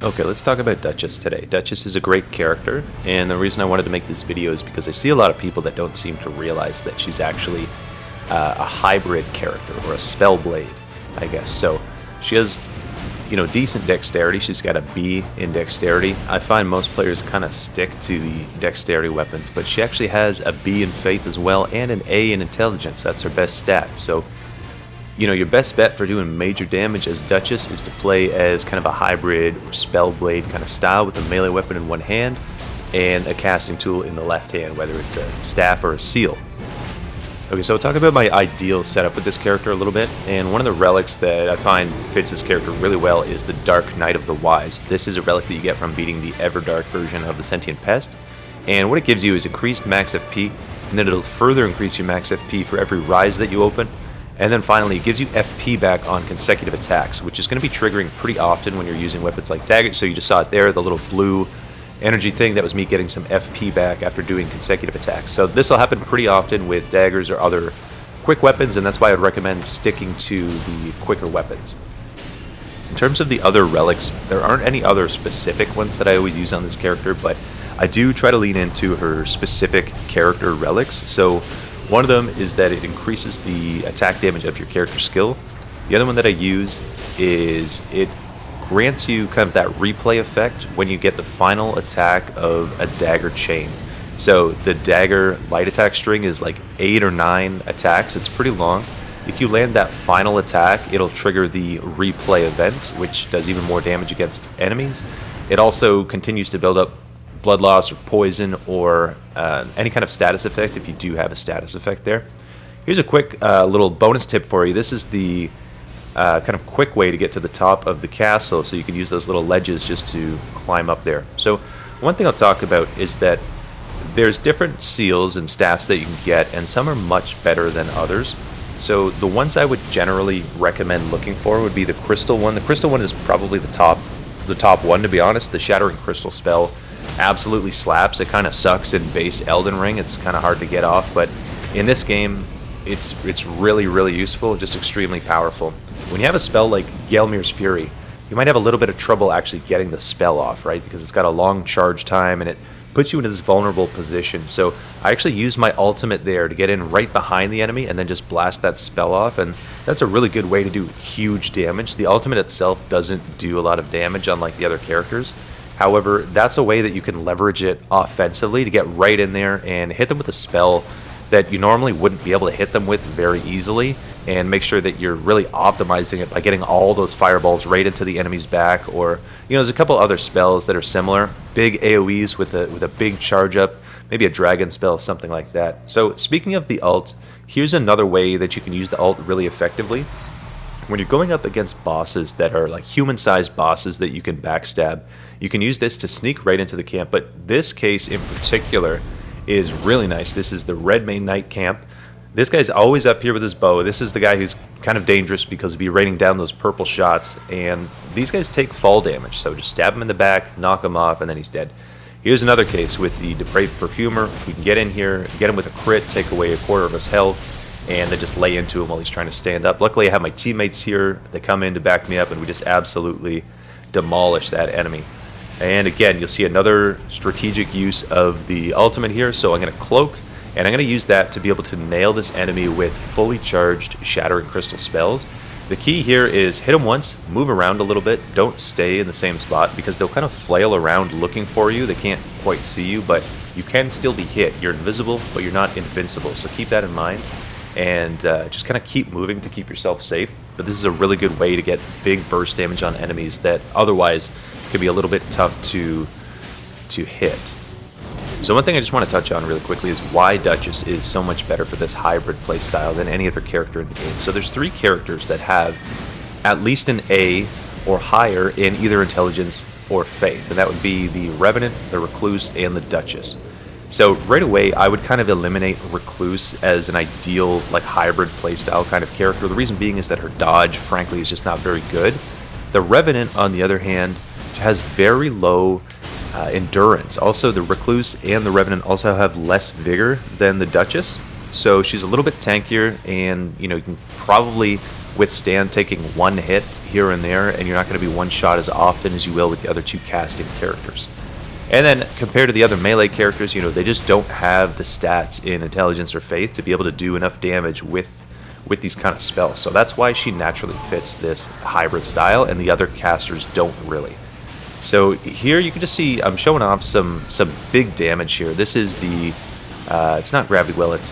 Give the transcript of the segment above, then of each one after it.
Okay, let's talk about Duchess today. Duchess is a great character, and the reason I wanted to make this video is because I see a lot of people that don't seem to realize that she's actually a hybrid character, or a Spellblade, I guess. So she has, decent dexterity. She's got a B in dexterity. I find most players kind of stick to the dexterity weapons, but she actually has a B in faith as well, and an A in intelligence. That's her best stat. So your best bet for doing major damage as Duchess is to play as kind of a hybrid or Spellblade kind of style with a melee weapon in one hand and a casting tool in the left hand, whether it's a staff or a seal. Okay, so I'll talk about my ideal setup with this character a little bit, and one of the relics that I find fits this character really well is the Dark Knight of the Wise. This is a relic that you get from beating the Everdark version of the Sentient Pest, and what it gives you is increased max FP, and then it'll further increase your max FP for every rise that you open. And then finally, it gives you FP back on consecutive attacks, which is going to be triggering pretty often when you're using weapons like daggers. So you just saw it there, the little blue energy thing. That was me getting some FP back after doing consecutive attacks. So this will happen pretty often with daggers or other quick weapons, and that's why I would recommend sticking to the quicker weapons. In terms of the other relics, there aren't any other specific ones that I always use on this character, but I do try to lean into her specific character relics. So one of them is that it increases the attack damage of your character skill. The other one that I use is it grants you kind of that replay effect when you get the final attack of a dagger chain. So the dagger light attack string is like 8 or 9 attacks. It's pretty long. If you land that final attack, it'll trigger the replay event, which does even more damage against enemies. It also continues to build up blood loss or poison or any kind of status effect if you do have a status effect there. Here's a quick little bonus tip for you. This is the kind of quick way to get to the top of the castle, so you can use those little ledges just to climb up there. So one thing I'll talk about is that there's different seals and staffs that you can get, and some are much better than others. So the ones I would generally recommend looking for would be the crystal one. The crystal one is probably the top one, to be honest. The Shattering Crystal spell absolutely slaps. It kind of sucks in base Elden Ring. It's kind of hard to get off, but in this game it's really useful, just extremely powerful. When you have a spell like Gelmir's Fury, you might have a little bit of trouble actually getting the spell off, right? Because it's got a long charge time and it puts you in this vulnerable position. So I actually use my ultimate there to get in right behind the enemy and then just blast that spell off, and that's a really good way to do huge damage. The ultimate itself doesn't do a lot of damage unlike the other characters. However, that's a way that you can leverage it offensively to get right in there and hit them with a spell that you normally wouldn't be able to hit them with very easily, and make sure that you're really optimizing it by getting all those fireballs right into the enemy's back. Or there's a couple other spells that are similar, big AoEs with a big charge up, maybe a dragon spell, something like that. So speaking of the ult, here's another way that you can use the ult really effectively. When you're going up against bosses that are like human-sized bosses that you can backstab, you can use this to sneak right into the camp. But this case in particular is really nice. This is the Redmane Knight camp. This guy's always up here with his bow. This is the guy who's kind of dangerous because he'll be raining down those purple shots, and these guys take fall damage. So just stab him in the back, knock him off, and then he's dead. Here's another case with the Depraved Perfumer. We can get in here, get him with a crit, take away a quarter of his health, and then just lay into him while he's trying to stand up. Luckily, I have my teammates here. They come in to back me up, and we just absolutely demolish that enemy. And again, you'll see another strategic use of the ultimate here. So I'm going to cloak, and I'm going to use that to be able to nail this enemy with fully charged Shattering Crystal spells. The key here is hit them once, move around a little bit, don't stay in the same spot, because they'll kind of flail around looking for you. They can't quite see you, but you can still be hit. You're invisible, but you're not invincible, so keep that in mind. And just kind of keep moving to keep yourself safe. But this is a really good way to get big burst damage on enemies that otherwise could be a little bit tough to hit. So one thing I just want to touch on really quickly is why Duchess is so much better for this hybrid playstyle than any other character in the game. So there's 3 characters that have at least an A or higher in either intelligence or faith, and that would be the Revenant, the Recluse, and the Duchess. So right away, I would kind of eliminate Recluse as an ideal hybrid playstyle kind of character. The reason being is that her dodge, frankly, is just not very good. The Revenant, on the other hand, has very low endurance. Also, the Recluse and the Revenant also have less vigor than the Duchess, so she's a little bit tankier, and you can probably withstand taking one hit here and there, and you're not going to be one shot as often as you will with the other two casting characters. And then compared to the other melee characters, you know, they just don't have the stats in Intelligence or Faith to be able to do enough damage with these kind of spells. So that's why she naturally fits this hybrid style, and the other casters don't really. So here you can just see I'm showing off some big damage here. This is the it's not Gravity Well, it's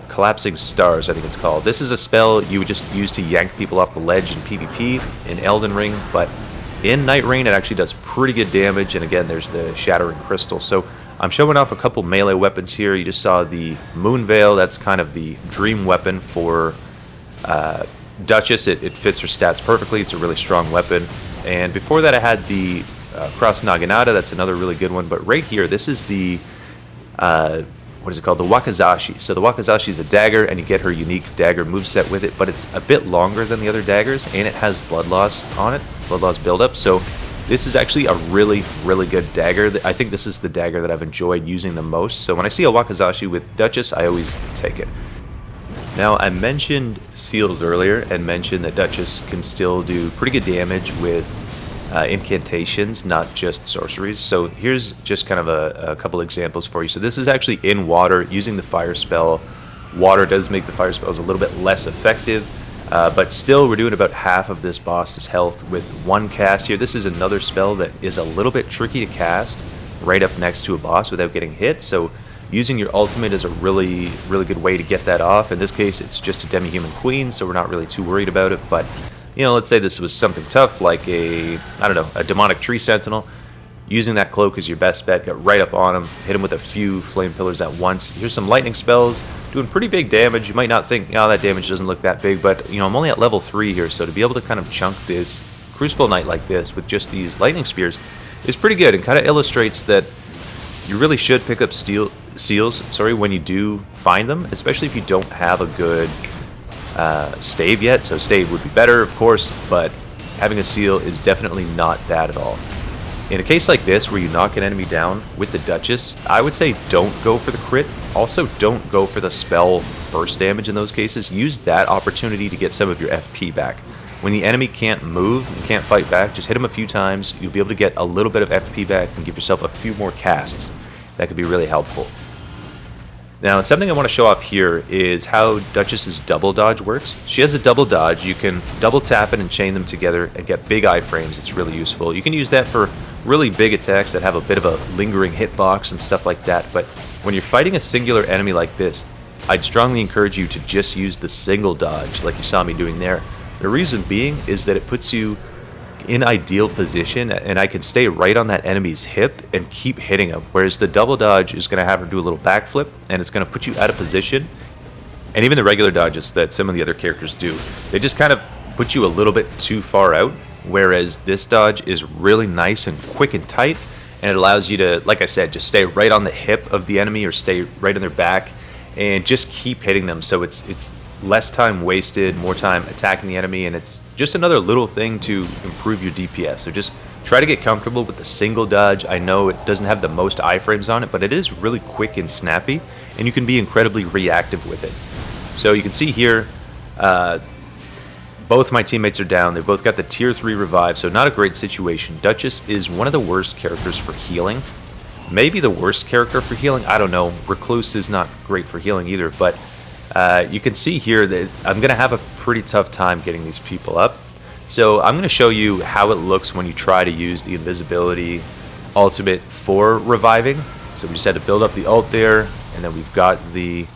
Collapsing Stars, I think it's called. This is a spell you would just use to yank people off the ledge in PvP in Elden Ring, but in Nightreign it actually does pretty good damage, and again there's the Shattering Crystal. So I'm showing off a couple melee weapons here. You just saw the Moon Veil, that's kind of the dream weapon for Duchess. It fits her stats perfectly, it's a really strong weapon. And before that I had the Cross Naginata, that's another really good one. But right here, this is the what is it called? The Wakizashi. So the Wakizashi is a dagger, and you get her unique dagger moveset with it, but it's a bit longer than the other daggers, and it has blood loss on it, blood loss buildup. So this is actually a really, really good dagger. I think this is the dagger that I've enjoyed using the most. So when I see a Wakizashi with Duchess, I always take it. Now, I mentioned seals earlier and mentioned that Duchess can still do pretty good damage with incantations, not just sorceries. So here's just kind of a couple examples for you. So this is actually in water, using the fire spell. Water does make the fire spells a little bit less effective, but still we're doing about half of this boss's health with one cast here. This is another spell that is a little bit tricky to cast right up next to a boss without getting hit. So using your ultimate is a really, really good way to get that off. In this case, it's just a demi-human queen, so we're not really too worried about it. But you know, let's say this was something tough like a demonic tree sentinel. Using that cloak is your best bet. Get right up on him, hit him with a few flame pillars at once. Here's some lightning spells, doing pretty big damage. You might not think, oh, that damage doesn't look that big, but you know, I'm only at level 3 here, so to be able to kind of chunk this Crucible Knight like this with just these lightning spears is pretty good, and kind of illustrates that you really should pick up seals when you do find them, especially if you don't have a good stave yet. So stave would be better, of course, but having a seal is definitely not bad at all. In a case like this where you knock an enemy down with the Duchess, I would say don't go for the crit. Also, don't go for the spell burst damage in those cases. Use that opportunity to get some of your FP back. When the enemy can't move and can't fight back, just hit him a few times. You'll be able to get a little bit of FP back and give yourself a few more casts. That could be really helpful. Now, something I want to show off here is how Duchess's double dodge works. She has a double dodge. You can double tap it and chain them together and get big iframes. It's really useful. You can use that for really big attacks that have a bit of a lingering hitbox and stuff like that. But when you're fighting a singular enemy like this, I'd strongly encourage you to just use the single dodge like you saw me doing there. The reason being is that it puts you in ideal position, and I can stay right on that enemy's hip and keep hitting him, whereas the double dodge is going to have her do a little backflip, and it's going to put you out of position. And even the regular dodges that some of the other characters do, they just kind of put you a little bit too far out, whereas this dodge is really nice and quick and tight, and it allows you to, like I said, just stay right on the hip of the enemy or stay right on their back and just keep hitting them. So it's less time wasted, more time attacking the enemy, and it's just another little thing to improve your DPS. So just try to get comfortable with the single dodge. I know it doesn't have the most iframes on it, but it is really quick and snappy, and you can be incredibly reactive with it. So you can see here, both my teammates are down. They've both got the tier 3 revive, so not a great situation. Duchess is one of the worst characters for healing. Maybe the worst character for healing, I don't know. Recluse is not great for healing either, but you can see here that I'm going to have a pretty tough time getting these people up. So I'm going to show you how it looks when you try to use the invisibility ultimate for reviving. So we just had to build up the ult there, and then we've got the,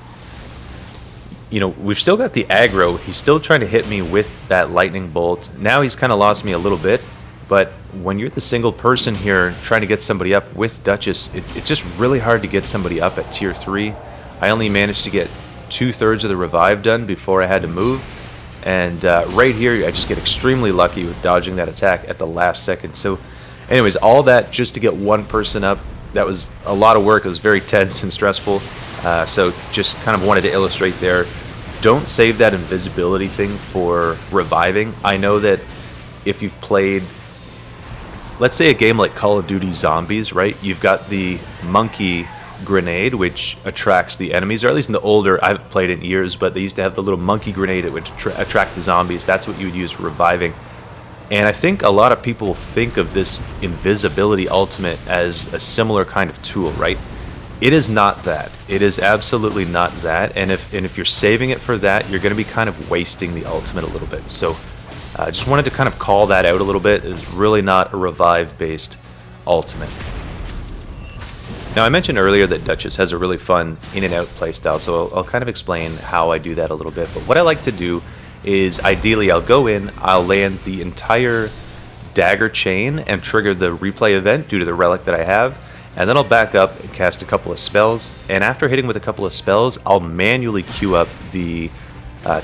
you know, we've still got the aggro. He's still trying to hit me with that lightning bolt. Now he's kind of lost me a little bit, but when you're the single person here trying to get somebody up with Duchess, it's just really hard to get somebody up at tier 3. I only managed to get 2/3 of the revive done before I had to move, and right here I just get extremely lucky with dodging that attack at the last second. So anyways, all that just to get one person up. That was a lot of work. It was very tense and stressful, so just kind of wanted to illustrate there. Don't save that invisibility thing for reviving. I know that if you've played, let's say, a game like Call of Duty Zombies, right? You've got the monkey grenade, which attracts the enemies, or at least in the older, I haven't played in years, but they used to have the little monkey grenade that would attract the zombies. That's what you would use for reviving. And I think a lot of people think of this invisibility ultimate as a similar kind of tool, right? It is not that. It is absolutely not that. And if you're saving it for that, you're going to be kind of wasting the ultimate a little bit. So I just wanted to kind of call that out a little bit. It's really not a revive-based ultimate. Now, I mentioned earlier that Duchess has a really fun in-and-out playstyle, so I'll kind of explain how I do that a little bit. But what I like to do is, ideally, I'll go in, I'll land the entire dagger chain and trigger the replay event due to the relic that I have, and then I'll back up and cast a couple of spells, and after hitting with a couple of spells, I'll manually queue up the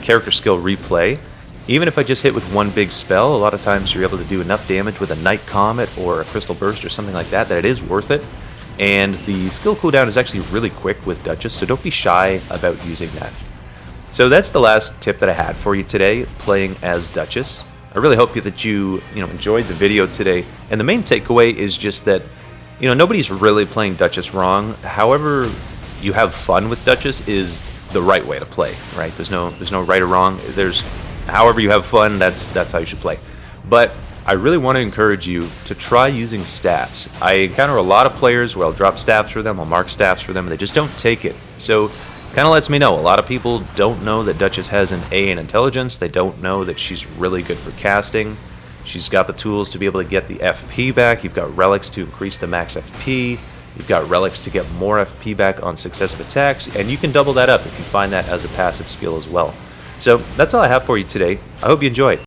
character skill replay. Even if I just hit with one big spell, a lot of times you're able to do enough damage with a Night Comet or a Crystal Burst or something like that it is worth it. And the skill cooldown is actually really quick with Duchess, so don't be shy about using that. So that's the last tip that I had for you today, playing as Duchess. I really hope that you enjoyed the video today, and the main takeaway is just that nobody's really playing Duchess wrong. However you have fun with Duchess is the right way to play, right? There's no right or wrong. There's however you have fun, that's how you should play. But I really want to encourage you to try using staffs. I encounter a lot of players where I'll drop staffs for them, I'll mark staffs for them, and they just don't take it. So kind of lets me know a lot of people don't know that Duchess has an A in intelligence. They don't know that she's really good for casting. She's got the tools to be able to get the FP back. You've got relics to increase the max FP. You've got relics to get more FP back on successive attacks, and you can double that up if you find that as a passive skill as well. So that's all I have for you today. I hope you enjoyed.